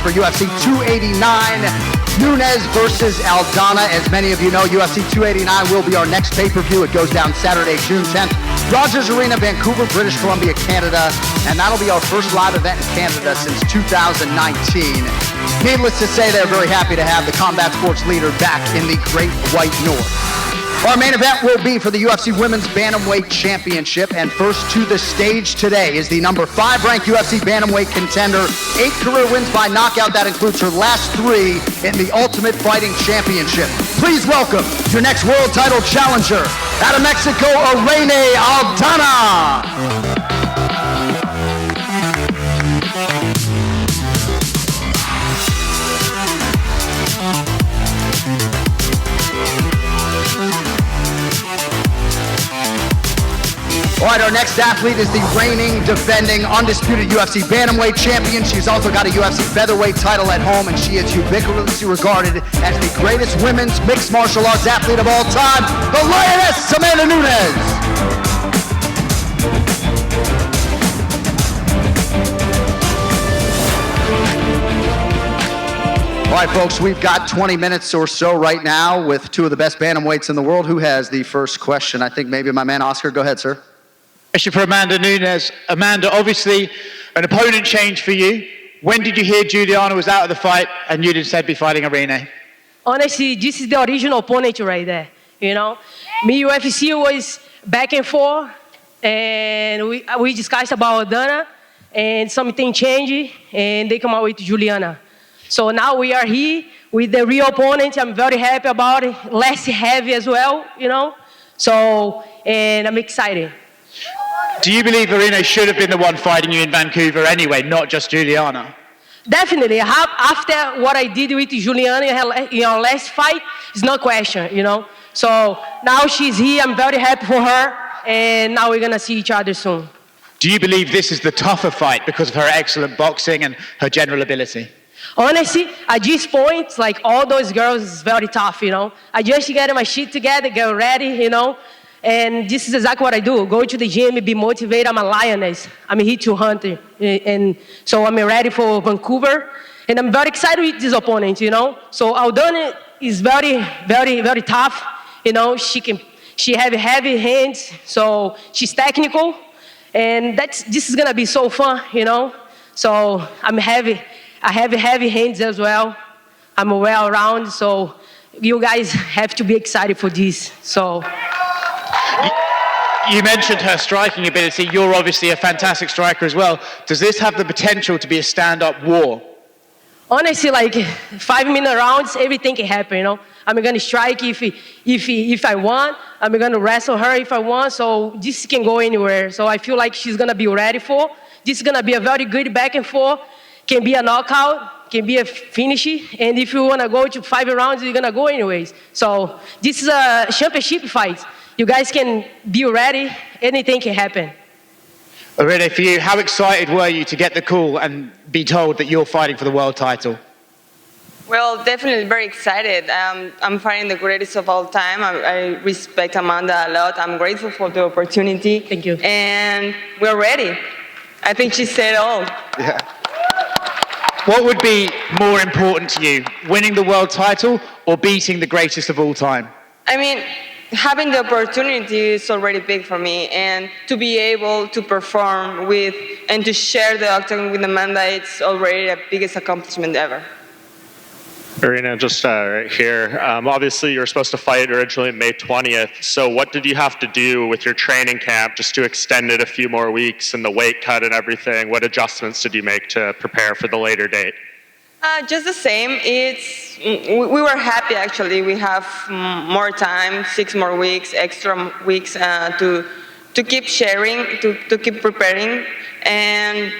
For UFC 289, Nunes versus Aldana. As many of you know, UFC 289 will be our next pay-per-view. It goes down Saturday, June 10th. Rogers Arena, Vancouver, British Columbia, Canada. And that'll be our first live event in Canada since 2019. Needless to say, they're very happy to have the combat sports leader back in the Great White North. Our main event will be for the UFC Women's Bantamweight Championship, and first to the stage today is the number 5 ranked UFC Bantamweight contender, 8 career wins by knockout. That includes her last 3 in the Ultimate Fighting Championship. Please welcome your next world title challenger, out of Mexico, Irene Aldana. All right, our next athlete is the reigning, defending, undisputed UFC Bantamweight champion. She's also got a UFC featherweight title at home, and she is ubiquitously regarded as the greatest women's mixed martial arts athlete of all time, the Lioness, Amanda Nunes. All right, folks, we've got 20 minutes or so right now with 2 of the best bantamweights in the world. Who has the first question? I think maybe my man Oscar. Go ahead, sir. Question for Amanda Nunes. Amanda, obviously an opponent change for you. When did you hear Juliana was out of the fight and you'd instead be fighting Irene? Honestly, this is the original opponent right there. You know, me UFC was back and forth, and we discussed about Aldana, and something changed, and they come out with Juliana. So now we are here with the real opponent. I'm very happy about it. Less heavy as well, you know. So, and I'm excited. Do you believe Irene should have been the one fighting you in Vancouver anyway, not just Juliana? Definitely. After what I did with Juliana in our last fight, it's no question, you know. So now she's here. I'm very happy for her, and now we're going to see each other soon. Do you believe this is the tougher fight because of her excellent boxing and her general ability? Honestly, at this point, like all those girls, is very tough, you know. I just get my shit together, get ready, you know. And this is exactly what I do. Go to the gym, be motivated. I'm a lioness. I'm here to hunt. And so I'm ready for Vancouver. And I'm very excited with this opponent, you know. So Aldana is very, very, very tough. You know, she have heavy hands. So she's technical. And this is going to be so fun, you know. So I'm heavy. I have heavy hands as well. I'm well round. So you guys have to be excited for this. So... You mentioned her striking ability. You're obviously a fantastic striker as well. Does this have the potential to be a stand-up war? Honestly, like 5-minute rounds, everything can happen, you know. I'm going to strike if I want. I'm going to wrestle her if I want. So this can go anywhere. So I feel like she's going to be ready for. This is going to be a very good back and forth. Can be a knockout, can be a finish. And if you want to go to 5 rounds, you're going to go anyways. So this is a championship fight. You guys can be ready. Anything can happen. Irene, for you, how excited were you to get the call and be told that you're fighting for the world title? Well, definitely very excited. I'm fighting the greatest of all time. I respect Amanda a lot. I'm grateful for the opportunity. Thank you. And we're ready. I think she said it all. Yeah. What would be more important to you, winning the world title or beating the greatest of all time? I mean, having the opportunity is already big for me, and to be able to perform with and to share the octagon with Amanda, it's already the biggest accomplishment ever. Irene, just right here. Obviously, you were supposed to fight originally May 20th. So what did you have to do with your training camp just to extend it a few more weeks and the weight cut and everything? What adjustments did you make to prepare for the later date? Just the same. We were happy, actually. We have more time, 6 more weeks, extra weeks to keep sharing, to keep preparing. And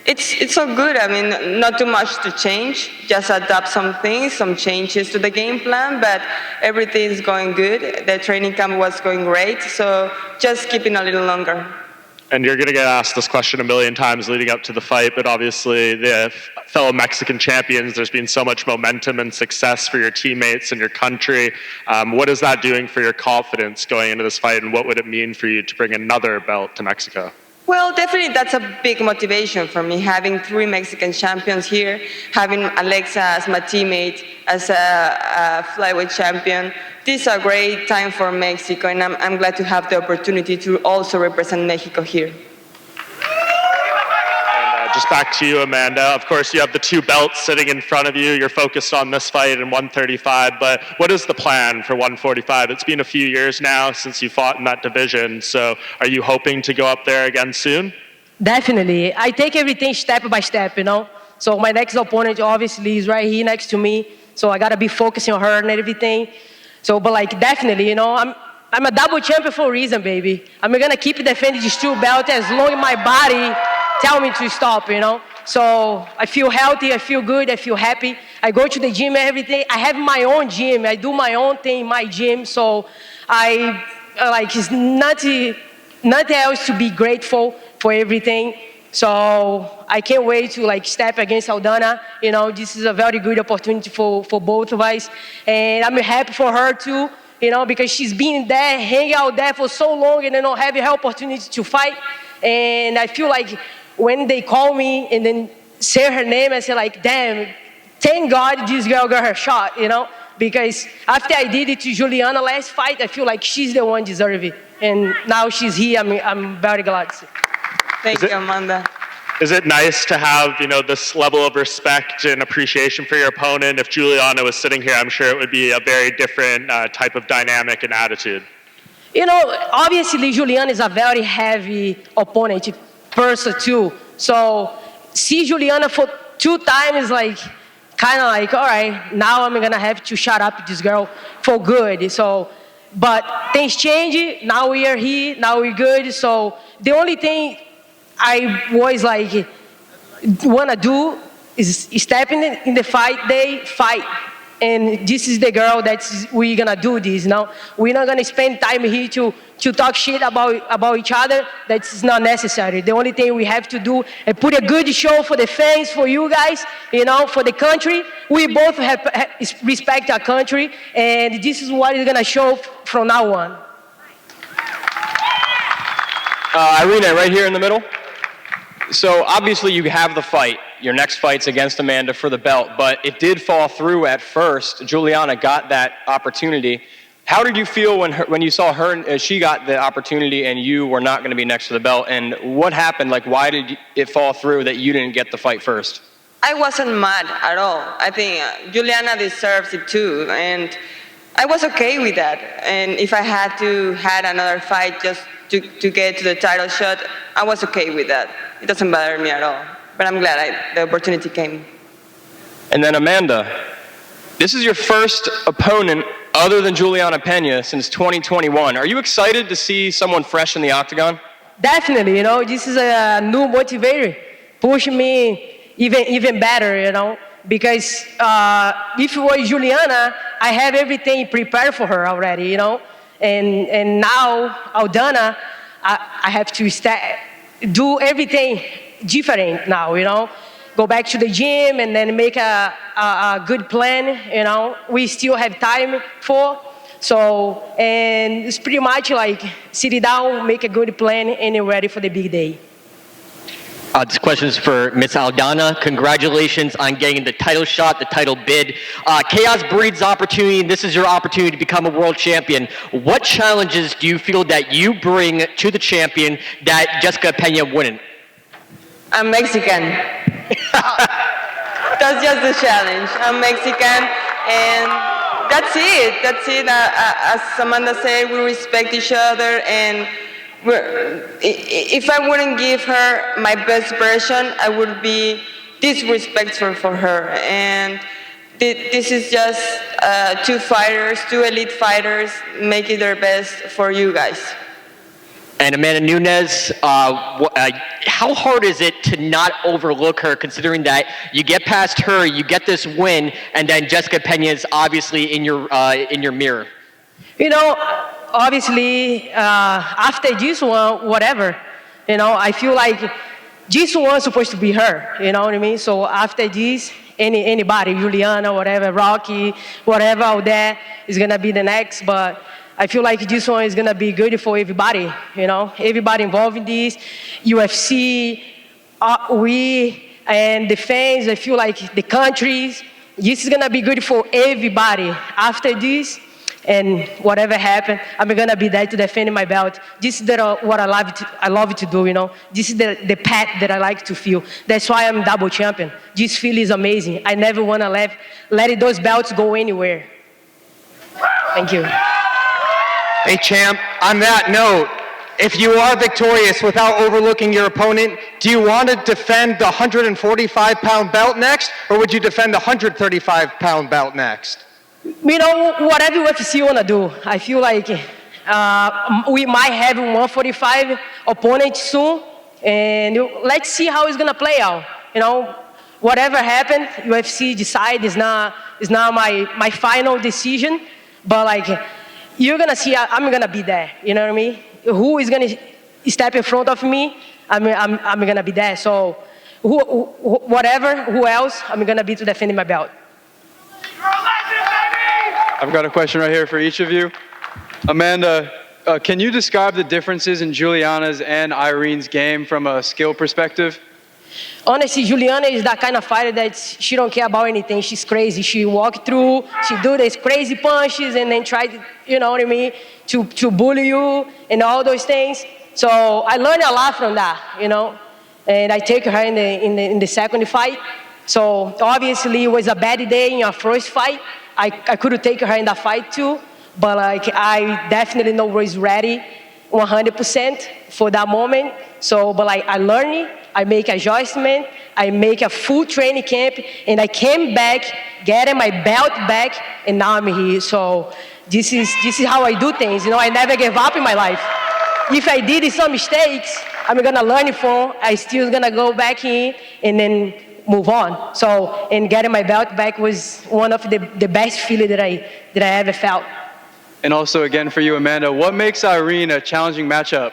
it's so good. I mean, not too much to change, just adapt some things, some changes to the game plan, but everything is going good. The training camp was going great, so just keeping a little longer. And you're going to get asked this question a million times leading up to the fight, but obviously the fellow Mexican champions, there's been so much momentum and success for your teammates and your country. What is that doing for your confidence going into this fight, and what would it mean for you to bring another belt to Mexico? Well, definitely that's a big motivation for me, having 3 Mexican champions here, having Alexa as my teammate, as a flyweight champion. This is a great time for Mexico, and I'm glad to have the opportunity to also represent Mexico here. Just back to you, Amanda. Of course, you have the 2 belts sitting in front of you. You're focused on this fight in 135, but what is the plan for 145? It's been a few years now since you fought in that division, so are you hoping to go up there again soon? Definitely. I take everything step by step, you know. So my next opponent obviously is right here next to me, so I gotta be focusing on her and everything. So, but like definitely, you know, I'm a double champion for a reason, baby. I'm gonna keep defending this 2 belt as long as my body tell me to stop, you know. So I feel healthy, I feel good, I feel happy. I go to the gym every day. I have my own gym. I do my own thing in my gym. So I like it's nothing else to be grateful for everything. So I can't wait to like step against Aldana. You know, this is a very good opportunity for both of us. And I'm happy for her too, you know, because she's been there, hanging out there for so long and then not having her opportunity to fight. And I feel like when they call me and then say her name, I say like, damn, thank God this girl got her shot, you know? Because after I did it to Juliana last fight, I feel like she's the one deserving. And now she's here, I'm very glad. Thank you, Amanda. Is it nice to have, you know, this level of respect and appreciation for your opponent? If Juliana was sitting here, I'm sure it would be a very different type of dynamic and attitude. You know, obviously Juliana is a very heavy opponent, person too. So see Juliana for 2 times is like, kind of like, all right, now I'm gonna have to shut up this girl for good. So, but things change, now we are here, now we're good. So the only thing I was like, wanna do is step in the fight day, fight. And this is the girl that we're gonna do this now. We're not gonna spend time here to talk shit about each other. That's not necessary. The only thing we have to do is put a good show for the fans, for you guys, you know, for the country. We both have respect our country, and this is what is gonna show from now on. Irene, right here in the middle. So obviously you have the fight. Your next fight's against Amanda for the belt, but it did fall through at first. Juliana got that opportunity. How did you feel when you saw her, she got the opportunity and you were not going to be next to the belt? And what happened? Like, why did it fall through that you didn't get the fight first? I wasn't mad at all. I think Juliana deserves it too, and I was okay with that. And if I had to have another fight just to get to the title shot, I was okay with that. It doesn't bother me at all. But I'm glad the opportunity came. And then Amanda, this is your first opponent other than Juliana Pena since 2021. Are you excited to see someone fresh in the octagon? Definitely, you know, this is a new motivator, pushing me even better, you know, because if it was Juliana, I have everything prepared for her already, you know, and now Aldana, I have to do everything different now, you know, go back to the gym and then make a good plan, you know, we still have time for. So, and it's pretty much like sit down, make a good plan, and you're ready for the big day. This question is for Ms. Aldana. Congratulations on getting the title shot, the title bid. Chaos breeds opportunity, and this is your opportunity to become a world champion. What challenges do you feel that you bring to the champion that Jessica Pena wouldn't? I'm Mexican. That's just the challenge. I'm Mexican, and that's it. That's it. As Amanda said, we respect each other, and if I wouldn't give her my best version, I would be disrespectful for her. And this is just 2 fighters, 2 elite fighters, making their best for you guys. And Amanda Nunes, how hard is it to not overlook her, considering that you get past her, you get this win, and then Jessica Pena is obviously in your mirror? You know, obviously, after this one, whatever, you know, I feel like this one's supposed to be her, you know what I mean? So after this, anybody, Juliana, whatever, Rocky, whatever out there is gonna be the next, but I feel like this one is gonna be good for everybody, everybody involved in this, UFC, we, and the fans. I feel like the countries. This is gonna be good for everybody. After this, and whatever happens, I'm gonna be there to defend my belt. This is what I love to do, This is the path that I like to feel. That's why I'm double champion. This feeling is amazing. I never wanna let those belts go anywhere. Thank you. Hey, champ, on that note, if you are victorious without overlooking your opponent, do you want to defend the 145-pound belt next, or would you defend the 135-pound belt next? Whatever UFC want to do. I feel like we might have 145 opponent soon, and let's see how it's going to play out. Whatever happens, UFC decide is not my final decision, but you're going to see I'm going to be there, you know what I mean? Who is going to step in front of me, I'm going to be there. So who else, I'm going to be to defend my belt. I've got a question right here for each of you. Amanda, can you describe the differences in Juliana's and Irene's game from a skill perspective? Honestly, Juliana is that kind of fighter that she don't care about anything. She's crazy. She walk through, she do these crazy punches and then try to, you know what I mean, to bully you and all those things. So I learned a lot from that, and I take her in the second fight. So obviously it was a bad day in our first fight. I could take her in that fight too, but I definitely know was ready 100% for that moment. So, but I learned it, I make adjustment, I make a full training camp, and I came back, getting my belt back, and now I'm here. So this is how I do things. I never gave up in my life. If I did some mistakes, I'm gonna learn it from. I still gonna go back in and then move on. So, and getting my belt back was one of the best feeling that I ever felt. And also, again, for you, Amanda, what makes Irene a challenging matchup?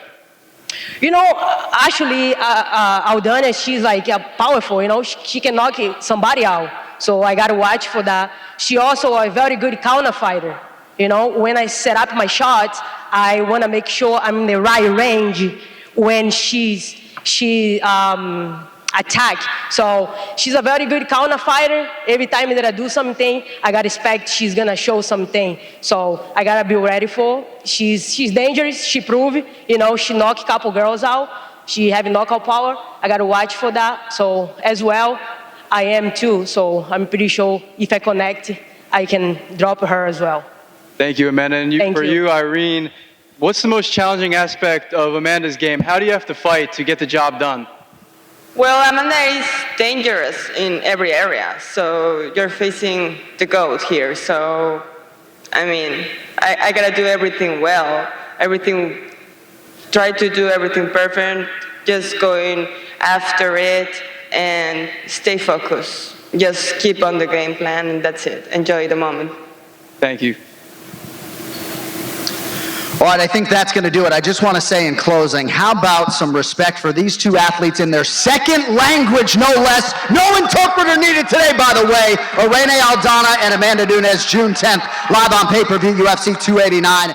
Actually, Aldana, she's powerful, she can knock somebody out. So I got to watch for that. She also a very good counter fighter. When I set up my shots, I want to make sure I'm in the right range when she attack. So she's a very good counter fighter. Every time that I do something, I gotta expect she's gonna show something. So I gotta be ready for. She's dangerous. She proved, she knocked a couple girls out. She have knockout power. I gotta watch for that. So as well, I am too. So I'm pretty sure if I connect, I can drop her as well. Thank you, Amanda. And for you, Irene, what's the most challenging aspect of Amanda's game? How do you have to fight to get the job done? Well, Amanda is dangerous in every area, so you're facing the GOAT here. So, I gotta do everything well, try to do everything perfect, just going after it and stay focused. Just keep on the game plan and that's it. Enjoy the moment. Thank you. All right, I think that's going to do it. I just want to say in closing, how about some respect for these two athletes in their second language, no less. No interpreter needed today, by the way. Irene Aldana and Amanda Nunes, June 10th, live on pay-per-view, UFC 289.